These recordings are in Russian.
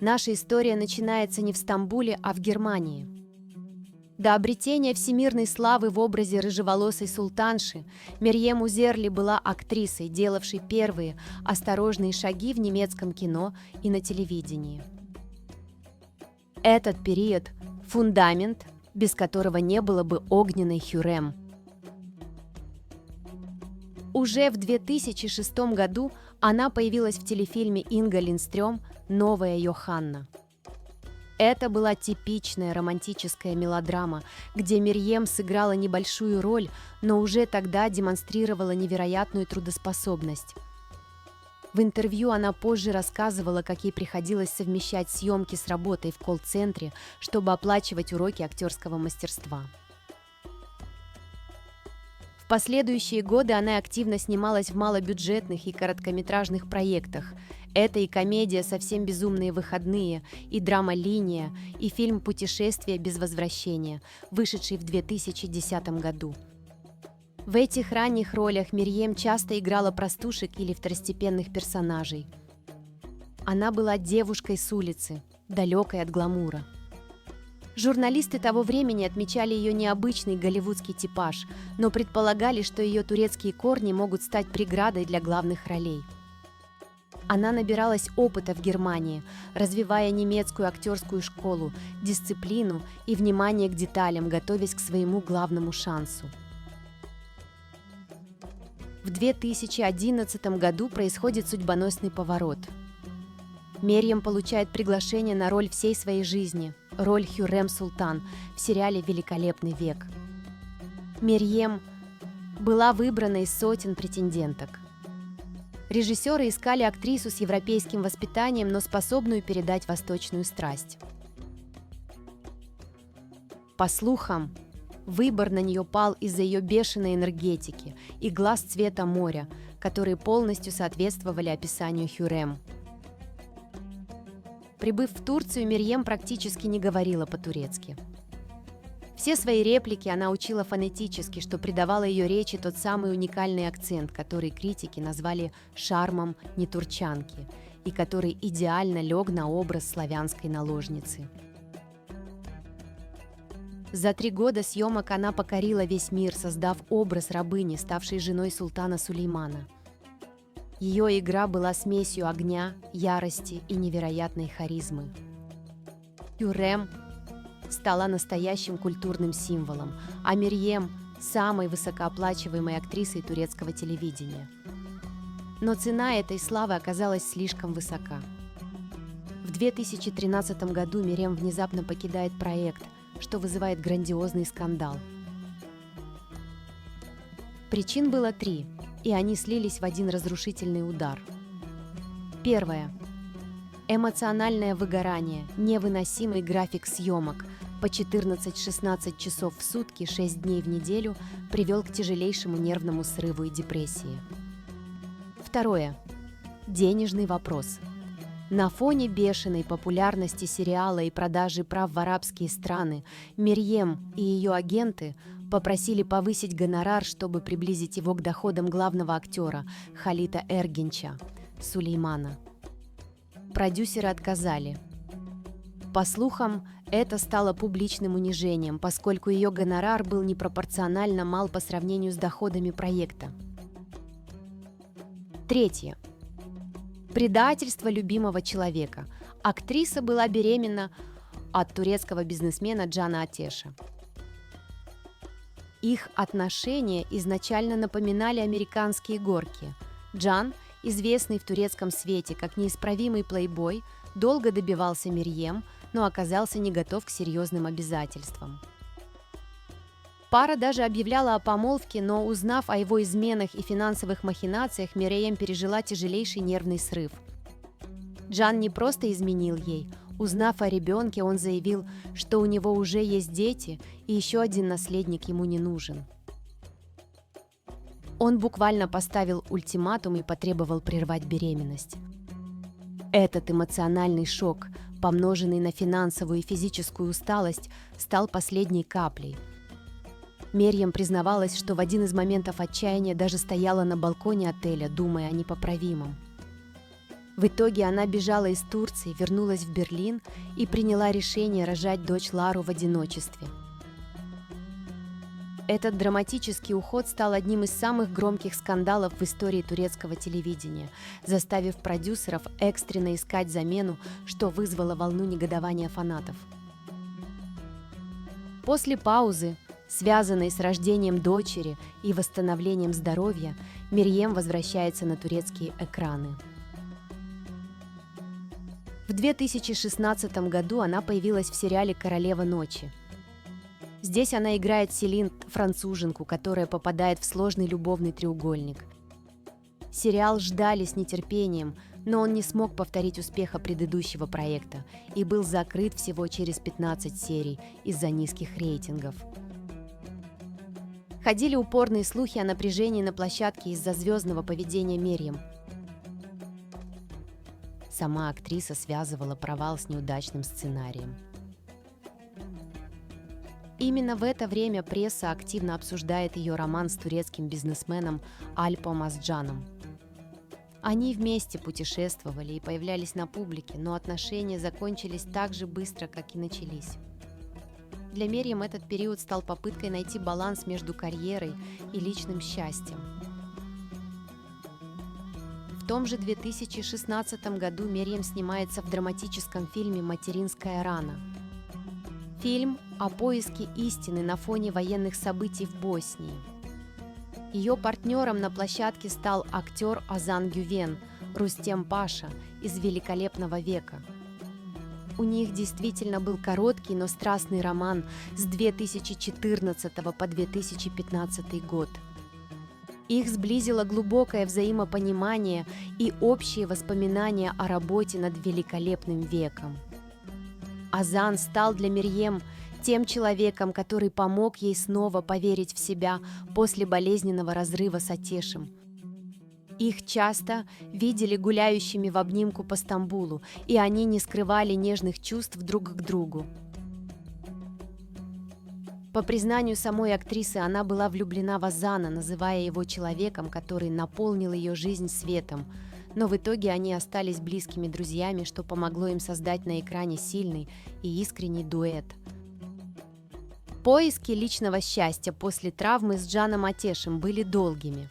Наша история начинается не в Стамбуле, а в Германии. До обретения всемирной славы в образе рыжеволосой султанши Мерьем Узерли была актрисой, делавшей первые осторожные шаги в немецком кино и на телевидении. Этот период – фундамент, без которого не было бы огненной Хюррем. Уже в 2006 году она появилась в телефильме Инга Линдстрём «Новая Йоханна». Это была типичная романтическая мелодрама, где Мерьем сыграла небольшую роль, но уже тогда демонстрировала невероятную трудоспособность. В интервью она позже рассказывала, как ей приходилось совмещать съемки с работой в колл-центре, чтобы оплачивать уроки актерского мастерства. В последующие годы она активно снималась в малобюджетных и короткометражных проектах. Это и комедия «Совсем безумные выходные», и драма «Линия», и фильм «Путешествие без возвращения», вышедший в 2010 году. В этих ранних ролях Мерьем часто играла простушек или второстепенных персонажей. Она была девушкой с улицы, далекой от гламура. Журналисты того времени отмечали ее необычный голливудский типаж, но предполагали, что ее турецкие корни могут стать преградой для главных ролей. Она набиралась опыта в Германии, развивая немецкую актерскую школу, дисциплину и внимание к деталям, готовясь к своему главному шансу. В 2011 году происходит судьбоносный поворот. Мерьем получает приглашение на роль всей своей жизни, роль Хюррем Султан в сериале «Великолепный век». Мерьем была выбрана из сотен претенденток. Режиссеры искали актрису с европейским воспитанием, но способную передать восточную страсть. По слухам, выбор на нее пал из-за ее бешеной энергетики и глаз цвета моря, которые полностью соответствовали описанию Хюррем. Прибыв в Турцию, Мерьем практически не говорила по-турецки. Все свои реплики она учила фонетически, что придавало ее речи тот самый уникальный акцент, который критики назвали шармом нетурчанки и который идеально лег на образ славянской наложницы. За 3 года съемок она покорила весь мир, создав образ рабыни, ставшей женой султана Сулеймана. Ее игра была смесью огня, ярости и невероятной харизмы. Хюррем стала настоящим культурным символом, а Мерьем – самой высокооплачиваемой актрисой турецкого телевидения. Но цена этой славы оказалась слишком высока. В 2013 году Мерьем внезапно покидает проект, что вызывает грандиозный скандал. Причин было 3, и они слились в один разрушительный удар. Первое. Эмоциональное выгорание, невыносимый график съемок по 14-16 часов в сутки, 6 дней в неделю привел к тяжелейшему нервному срыву и депрессии. Второе. Денежный вопрос. На фоне бешеной популярности сериала и продажи прав в арабские страны Мерьем и ее агенты попросили повысить гонорар, чтобы приблизить его к доходам главного актера Халита Эргенча, Сулеймана. Продюсеры отказали. По слухам, это стало публичным унижением, поскольку ее гонорар был непропорционально мал по сравнению с доходами проекта. Третье. Предательство любимого человека. Актриса была беременна от турецкого бизнесмена Джана Атеша. Их отношения изначально напоминали американские горки. Джан, известный в турецком свете как неисправимый плейбой, долго добивался Мерьем, но оказался не готов к серьезным обязательствам. Пара даже объявляла о помолвке, но, узнав о его изменах и финансовых махинациях, Мерьем пережила тяжелейший нервный срыв. Джан не просто изменил ей. Узнав о ребенке, он заявил, что у него уже есть дети, и еще один наследник ему не нужен. Он буквально поставил ультиматум и потребовал прервать беременность. Этот эмоциональный шок, помноженный на финансовую и физическую усталость, стал последней каплей. Мерьем признавалась, что в один из моментов отчаяния даже стояла на балконе отеля, думая о непоправимом. В итоге она бежала из Турции, вернулась в Берлин и приняла решение рожать дочь Лару в одиночестве. Этот драматический уход стал одним из самых громких скандалов в истории турецкого телевидения, заставив продюсеров экстренно искать замену, что вызвало волну негодования фанатов. После паузы, связанной с рождением дочери и восстановлением здоровья, Мерьем возвращается на турецкие экраны. В 2016 году она появилась в сериале «Королева ночи». Здесь она играет Селин, француженку, которая попадает в сложный любовный треугольник. Сериал ждали с нетерпением, но он не смог повторить успеха предыдущего проекта и был закрыт всего через 15 серий из-за низких рейтингов. Ходили упорные слухи о напряжении на площадке из-за звездного поведения Мерьем. Сама актриса связывала провал с неудачным сценарием. Именно в это время пресса активно обсуждает ее роман с турецким бизнесменом Альпом Азджаном. Они вместе путешествовали и появлялись на публике, но отношения закончились так же быстро, как и начались. Для Мерьем этот период стал попыткой найти баланс между карьерой и личным счастьем. В том же 2016 году Мерьем снимается в драматическом фильме «Материнская рана». Фильм о поиске истины на фоне военных событий в Боснии. Ее партнером на площадке стал актер Озан Гювен, Рустем Паша из «Великолепного века». У них действительно был короткий, но страстный роман с 2014 по 2015 год. Их сблизило глубокое взаимопонимание и общие воспоминания о работе над «Великолепным веком». Озан стал для Мерьем тем человеком, который помог ей снова поверить в себя после болезненного разрыва с Атешем. Их часто видели гуляющими в обнимку по Стамбулу, и они не скрывали нежных чувств друг к другу. По признанию самой актрисы, она была влюблена в Озана, называя его человеком, который наполнил ее жизнь светом, но в итоге они остались близкими друзьями, что помогло им создать на экране сильный и искренний дуэт. Поиски личного счастья после травмы с Джаном Атешем были долгими.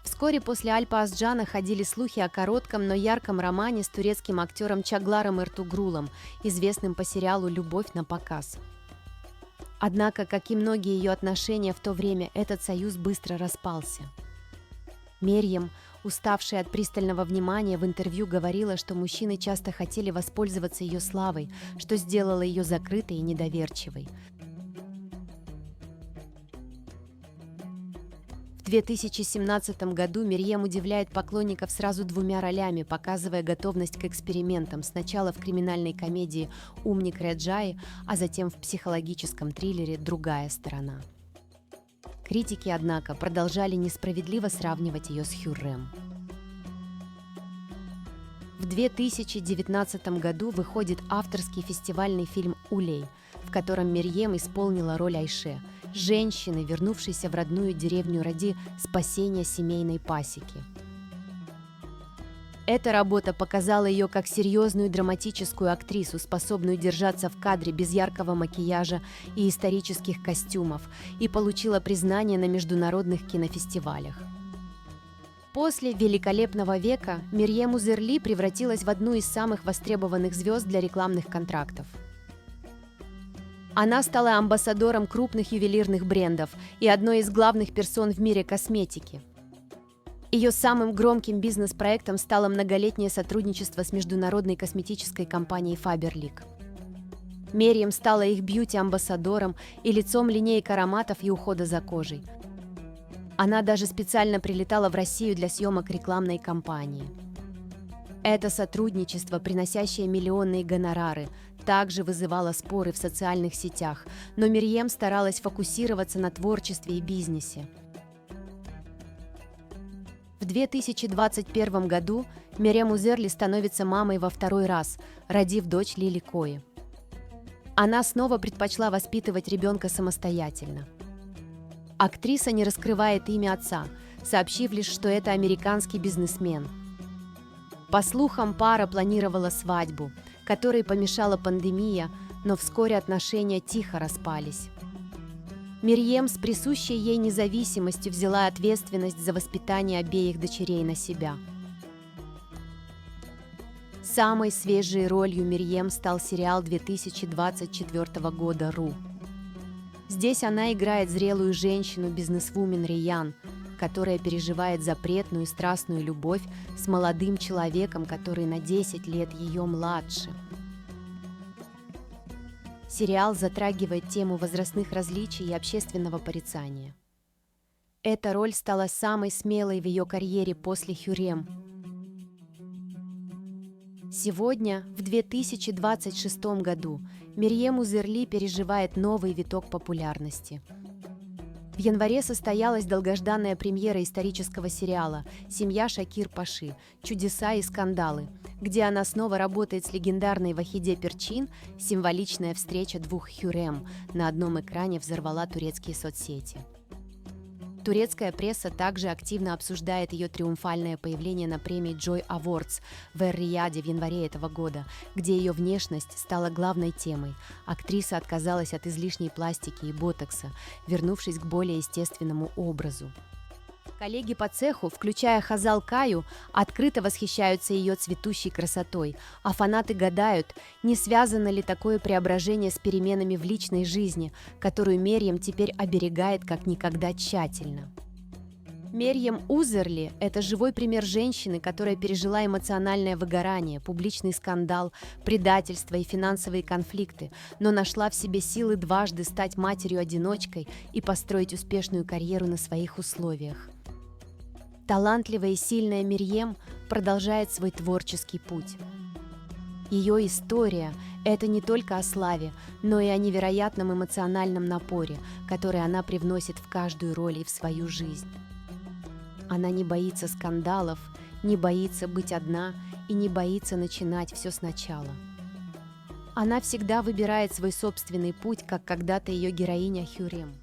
Вскоре после Альпа Азджана ходили слухи о коротком, но ярком романе с турецким актером Чагларом Эртугрулом, известным по сериалу «Любовь на показ». Однако, как и многие ее отношения в то время, этот союз быстро распался. Мерьем, уставшая от пристального внимания, в интервью говорила, что мужчины часто хотели воспользоваться ее славой, что сделало ее закрытой и недоверчивой. В 2017 году Мерьем удивляет поклонников сразу двумя ролями, показывая готовность к экспериментам, сначала в криминальной комедии «Умник Реджаи», а затем в психологическом триллере «Другая сторона». Критики, однако, продолжали несправедливо сравнивать ее с Хюррем. В 2019 году выходит авторский фестивальный фильм «Улей», в котором Мерьем исполнила роль Айше, женщины, вернувшейся в родную деревню ради спасения семейной пасеки. Эта работа показала ее как серьезную драматическую актрису, способную держаться в кадре без яркого макияжа и исторических костюмов, и получила признание на международных кинофестивалях. После «Великолепного века» Мерьем Узерли превратилась в одну из самых востребованных звезд для рекламных контрактов. Она стала амбассадором крупных ювелирных брендов и одной из главных персон в мире косметики. Ее самым громким бизнес-проектом стало многолетнее сотрудничество с международной косметической компанией Faberlic. Мерьем стала их бьюти-амбассадором и лицом линеек ароматов и ухода за кожей. Она даже специально прилетала в Россию для съемок рекламной кампании. Это сотрудничество, приносящее миллионные гонорары, также вызывало споры в социальных сетях, но Мерьем старалась фокусироваться на творчестве и бизнесе. В 2021 году Мерьем Узерли становится мамой во второй раз, родив дочь Лили Кои. Она снова предпочла воспитывать ребенка самостоятельно. Актриса не раскрывает имя отца, сообщив лишь, что это американский бизнесмен. По слухам, пара планировала свадьбу, которой помешала пандемия, но вскоре отношения тихо распались. Мирьем с присущей ей независимостью взяла ответственность за воспитание обеих дочерей на себя. Самой свежей ролью Мирьем стал сериал 2024 года «Ру». Здесь она играет зрелую женщину, бизнесвумен Риян, которая переживает запретную и страстную любовь с молодым человеком, который на 10 лет ее младше. Сериал затрагивает тему возрастных различий и общественного порицания. Эта роль стала самой смелой в ее карьере после «Хюррем». Сегодня, в 2026 году, Мирьем Узерли переживает новый виток популярности. В январе состоялась долгожданная премьера исторического сериала «Семья Шакир-Паши. Чудеса и скандалы», где она снова работает с легендарной Вахиде Перчин. Символичная встреча двух Хюррем на одном экране взорвала турецкие соцсети. Турецкая пресса также активно обсуждает ее триумфальное появление на премии Joy Awards в Эр-Рияде в январе этого года, где ее внешность стала главной темой. Актриса отказалась от излишней пластики и ботокса, вернувшись к более естественному образу. Коллеги по цеху, включая Хазал Каю, открыто восхищаются ее цветущей красотой, а фанаты гадают, не связано ли такое преображение с переменами в личной жизни, которую Мерьем теперь оберегает как никогда тщательно. Мерьем Узерли – это живой пример женщины, которая пережила эмоциональное выгорание, публичный скандал, предательство и финансовые конфликты, но нашла в себе силы дважды стать матерью-одиночкой и построить успешную карьеру на своих условиях. Талантливая и сильная Мирьем продолжает свой творческий путь. Ее история – это не только о славе, но и о невероятном эмоциональном напоре, который она привносит в каждую роль и в свою жизнь. Она не боится скандалов, не боится быть одна и не боится начинать все сначала. Она всегда выбирает свой собственный путь, как когда-то ее героиня Хюррем.